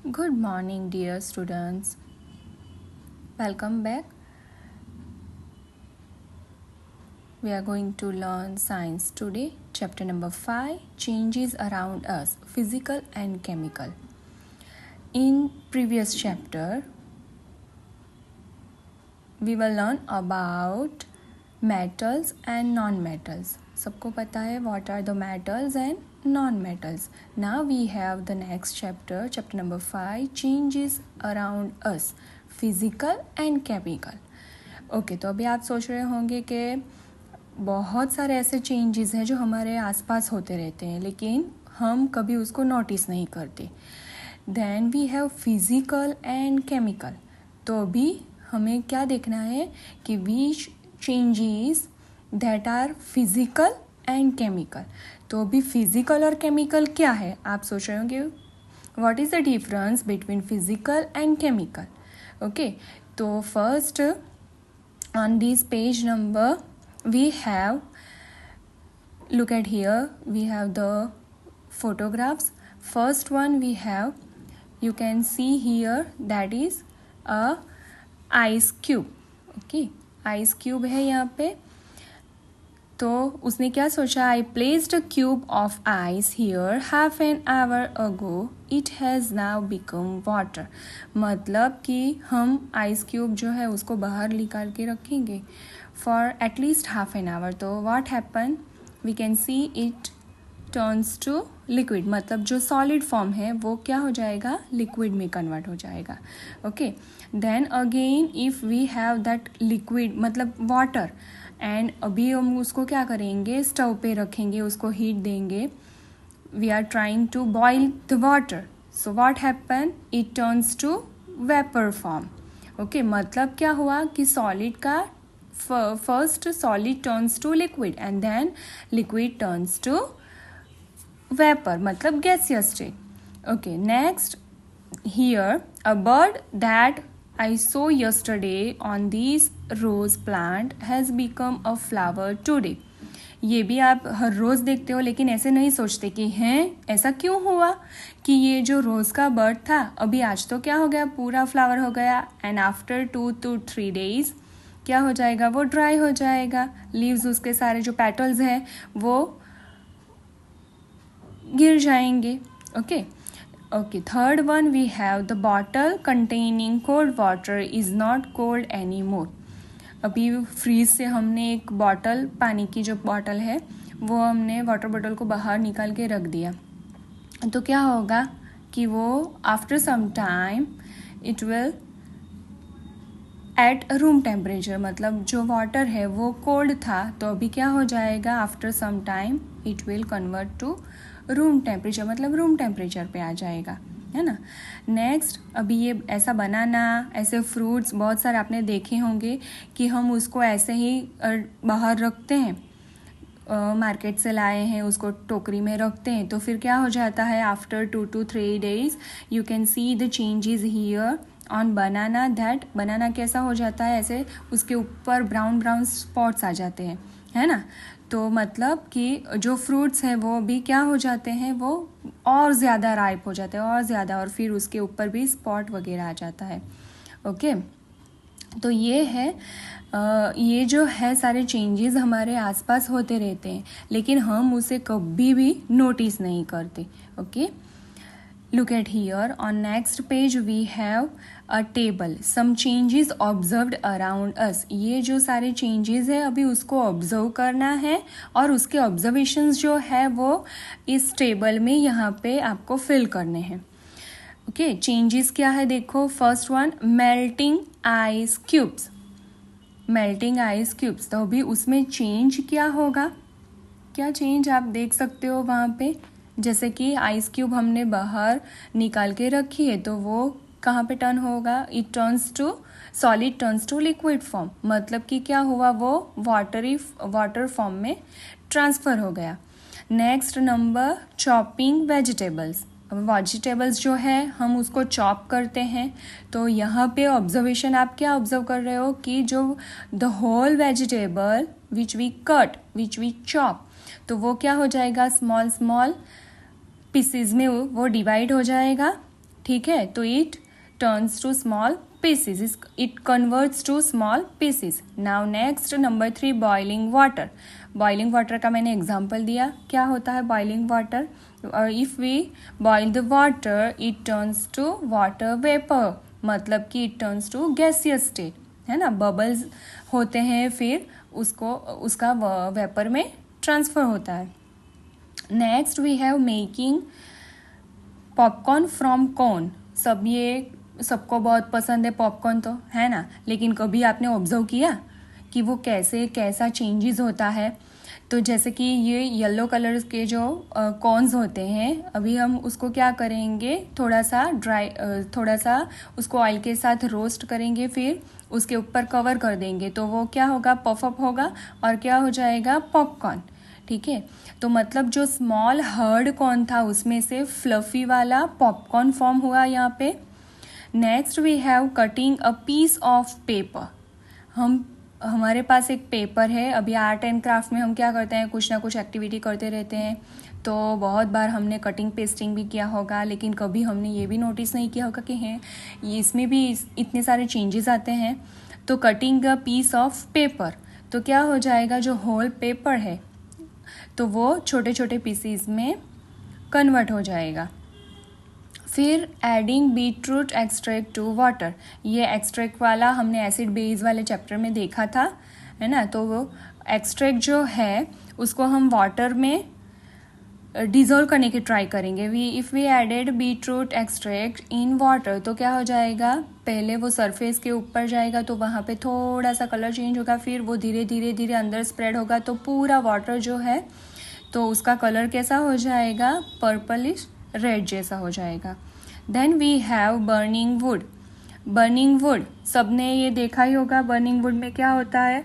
Good morning, dear students. Welcome back. We are going to learn science today. Chapter number 5 Changes Around Us Physical and Chemical. In previous chapter, we will learn about metals and non-metals. सबको पता है what are the metals and non-metals. Now we have the next chapter, chapter number 5 Changes Around Us Physical and Chemical. Okay तो अभी आप सोच रहे होंगे कि बहुत सारे ऐसे चेंजेस हैं जो हमारे आसपास होते रहते हैं लेकिन हम कभी उसको नोटिस नहीं करते. Then we have physical and chemical. तो अभी हमें क्या देखना है कि which changes that are physical and chemical. तो अभी फिजिकल और केमिकल क्या है आप सोच रहे होंगे what is the difference between physical and chemical. Okay तो first on this page number we have, look at here, we have the photographs. First one we have, you can see here, that is a ice cube. okay ice cube है यहाँ पे. तो उसने क्या सोचा, I placed a cube of ice here half an hour ago it has now become water. मतलब कि हम आइस क्यूब जो है उसको बाहर निकाल के रखेंगे for at least half an hour. तो what happen, we can see it turns to liquid. मतलब जो सॉलिड फॉर्म है वो क्या हो जाएगा, लिक्विड में कन्वर्ट हो जाएगा. Okay then again if we have that liquid मतलब वाटर, एंड अभी हम उसको क्या करेंगे, स्टव पे रखेंगे, उसको हीट देंगे. We are trying to boil the water. So what happen, it turns to vapour form. Okay मतलब क्या हुआ कि सॉलिड का first solid turns to liquid and then liquid turns to vapour मतलब gaseous state. Okay next here a bird that I saw yesterday on this rose plant has become a flower today. ये भी आप हर रोज़ देखते हो लेकिन ऐसे नहीं सोचते कि हैं ऐसा क्यों हुआ कि ये जो रोज़ का बर्ड था अभी आज तो क्या हो गया, पूरा फ्लावर हो गया. एंड आफ्टर 2 to 3 days क्या हो जाएगा, वो ड्राई हो जाएगा. लीव्स उसके सारे जो पेटल्स हैं वो गिर जाएंगे. Okay Okay, third one we have the bottle containing cold water is not cold anymore. अभी फ्रीज से हमने एक बॉटल, पानी की जो बॉटल है वो हमने वाटर बॉटल को बाहर निकाल के रख दिया. तो क्या होगा कि वो after some time it will at room temperature. मतलब जो वाटर है वो कोल्ड था तो अभी क्या हो जाएगा, after some time it will convert to room temperature. मतलब रूम टेम्परेचर पे आ जाएगा, है ना. नेक्स्ट अभी ये ऐसा बनाना, ऐसे फ्रूट्स बहुत सारे आपने देखे होंगे कि हम उसको ऐसे ही बाहर रखते हैं, मार्केट से लाए हैं उसको टोकरी में रखते हैं. तो फिर क्या हो जाता है, after 2 to 3 days you can see the changes here on banana. That बनाना कैसा हो जाता है, ऐसे उसके ऊपर ब्राउन ब्राउन स्पॉट्स आ जाते हैं, है ना. तो मतलब कि जो फ्रूट्स हैं वो भी क्या हो जाते हैं, वो और ज़्यादा राइप हो जाते हैं और ज़्यादा, और फिर उसके ऊपर भी स्पॉट वगैरह आ जाता है. ओके तो ये है ये जो है सारे चेंजेस हमारे आसपास होते रहते हैं लेकिन हम उसे कभी भी नोटिस नहीं करते. Okay look at here on next page we have a table some changes observed around us. ये जो सारे changes है अभी उसको ऑब्जर्व करना है और उसके ऑब्जर्वेशंस जो है वो इस टेबल में यहाँ पे आपको फिल करने हैं. ओके चेंजेस क्या है देखो, first one melting ice cubes. Melting ice cubes तो अभी उसमें चेंज क्या होगा, क्या चेंज आप देख सकते हो वहाँ पे. जैसे कि आइस क्यूब हमने बाहर निकाल के रखी है तो वो कहाँ पे टर्न होगा, it turns to solid, turns to liquid form. मतलब कि क्या हुआ, वो वाटर फॉर्म में ट्रांसफ़र हो गया. Next number chopping vegetables. Vegetables जो है हम उसको चॉप करते हैं तो यहाँ पे ऑब्जर्वेशन आप क्या ऑब्जर्व कर रहे हो कि जो the whole vegetable which we cut, which we chop, तो वो क्या हो जाएगा, स्मॉल स्मॉल पीसीज में वो डिवाइड हो जाएगा ठीक है, तो it turns to small pieces, it converts to small pieces. Now next number 3, boiling water. Boiling water का मैंने एग्जाम्पल दिया. क्या होता है boiling water? If we boil the water it turns to water vapour, मतलब कि it turns to gaseous state, है ना. बबल्स होते हैं, फिर उसका वेपर में ट्रांसफ़र होता है. Next we have making popcorn from corn. सबको बहुत पसंद है पॉपकॉर्न, तो है ना. लेकिन कभी आपने ऑब्जर्व किया कि वो कैसा चेंजेस होता है? तो जैसे कि ये येलो कलर के जो कॉर्न्स होते हैं, अभी हम उसको क्या करेंगे, थोड़ा सा उसको ऑयल के साथ रोस्ट करेंगे, फिर उसके ऊपर कवर कर देंगे, तो वो क्या होगा, पफ अप होगा और क्या हो जाएगा, पॉपकॉर्न. ठीक है, तो मतलब जो स्मॉल हर्ड कॉर्न था उसमें से फ्लफी वाला पॉपकॉर्न फॉर्म हुआ यहाँ पे. Next we have cutting a piece of paper. हमारे पास एक पेपर है. अभी आर्ट एंड क्राफ्ट में हम क्या करते हैं, कुछ ना कुछ एक्टिविटी करते रहते हैं, तो बहुत बार हमने कटिंग पेस्टिंग भी किया होगा, लेकिन कभी हमने ये भी नोटिस नहीं किया होगा कि हैं इसमें भी इतने सारे चेंजेस आते हैं. तो cutting a piece of paper, तो क्या हो जाएगा, जो होल पेपर है तो वो छोटे छोटे पीसीज में कन्वर्ट हो जाएगा. फिर adding beetroot extract to water. ये एक्सट्रैक्ट वाला हमने एसिड बेस वाले चैप्टर में देखा था, है ना. तो वो एक्सट्रैक्ट जो है उसको हम वाटर में डिज़ोल्व करने की ट्राई करेंगे. If we added beetroot extract in water, तो क्या हो जाएगा, पहले वो सरफेस के ऊपर जाएगा तो वहाँ पे थोड़ा सा कलर चेंज होगा, फिर वो धीरे धीरे अंदर स्प्रेड होगा, तो पूरा वाटर जो है तो उसका कलर कैसा हो जाएगा, पर्पलिश रेड जैसा हो जाएगा. Then we have burning wood. Burning wood सबने ये देखा ही होगा. बर्निंग वुड में क्या होता है,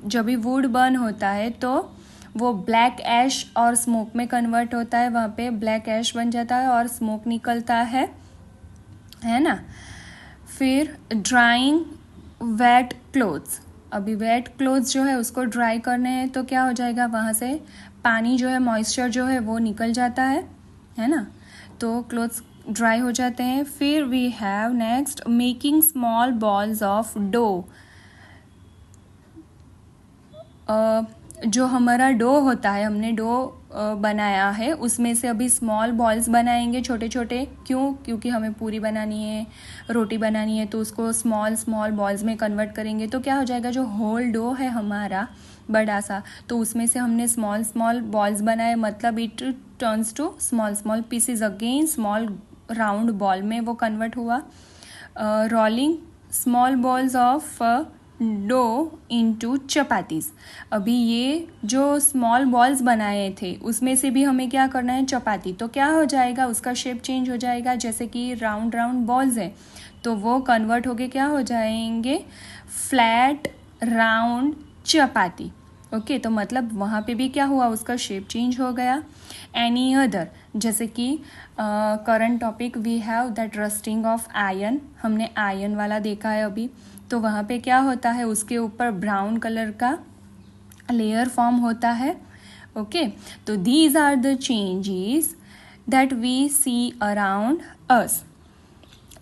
जब भी वुड बर्न होता है तो वो ब्लैक ऐश और स्मोक में कन्वर्ट होता है. वहाँ पे ब्लैक ऐश बन जाता है और स्मोक निकलता है ना. फिर ड्राइंग वेट क्लोथ्स. अभी वेट क्लोथ्स जो है उसको ड्राई करने हैं, तो क्या हो जाएगा, वहाँ से पानी जो है, मॉइस्चर जो है वो निकल जाता है ना. तो क्लोथ्स ड्राई हो जाते हैं. फिर we have next making small balls of dough. जो हमारा डो होता है, हमने डो बनाया है, उसमें से अभी स्मॉल बॉल्स बनाएंगे छोटे छोटे. क्योंकि हमें पूरी बनानी है, रोटी बनानी है, तो उसको स्मॉल बॉल्स में कन्वर्ट करेंगे. तो क्या हो जाएगा, जो होल डो है हमारा बड़ा सा, तो उसमें से हमने स्मॉल बॉल्स बनाए, मतलब it turns to small pieces again, small round ball में वो कन्वर्ट हुआ. Rolling small balls of dough into chapatis. अभी ये जो स्मॉल बॉल्स बनाए थे उसमें से भी हमें क्या करना है, चपाती. तो क्या हो जाएगा, उसका शेप चेंज हो जाएगा. जैसे कि राउंड बॉल्स है तो वो कन्वर्ट होके क्या हो जाएंगे, फ्लैट राउंड चपाती. ओके, तो मतलब वहाँ पे भी क्या हुआ, उसका शेप चेंज हो गया. एनी अदर, जैसे कि current topic we have that rusting of iron. हमने आयरन वाला देखा है अभी. तो वहाँ पे क्या होता है, उसके ऊपर ब्राउन कलर का लेयर फॉर्म होता है. ओके, तो these are the changes that we see around us.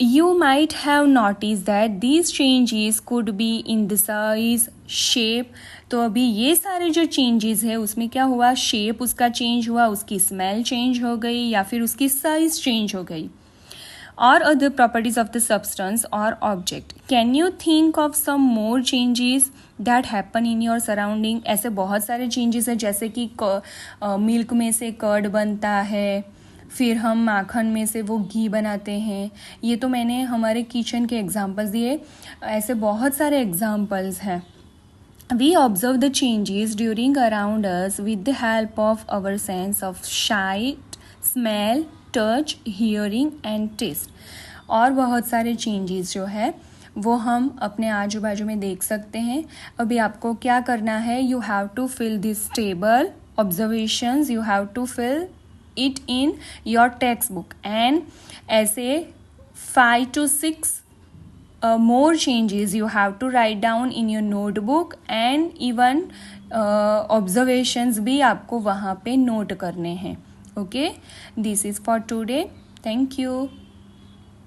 You might have noticed that these changes could be in the size, shape. तो अभी ये सारे जो changes है उसमें क्या हुआ, shape उसका change हुआ, उसकी smell change हो गई, या फिर उसकी size change हो गई, or other properties of the substance or object. Can you think of some more changes that happen in your surrounding? ऐसे बहुत सारे changes है, जैसे कि मिल्क में से कर्ड बनता है, फिर हम माखन में से वो घी बनाते हैं. ये तो मैंने हमारे किचन के एग्जांपल्स दिए, ऐसे बहुत सारे एग्जांपल्स हैं. We observe the changes during around us with the help of our sense of sight, smell, touch, hearing and taste. और बहुत सारे चेंजेस जो है वो हम अपने आजू बाजू में देख सकते हैं. अभी आपको क्या करना है, you have to fill this table observations, you have to fill it in your textbook, and ऐसे 5 to 6 more changes you have to write down in your notebook, and even observations भी आपको वहाँ पे नोट करने हैं. Okay, this is for today. Thank you.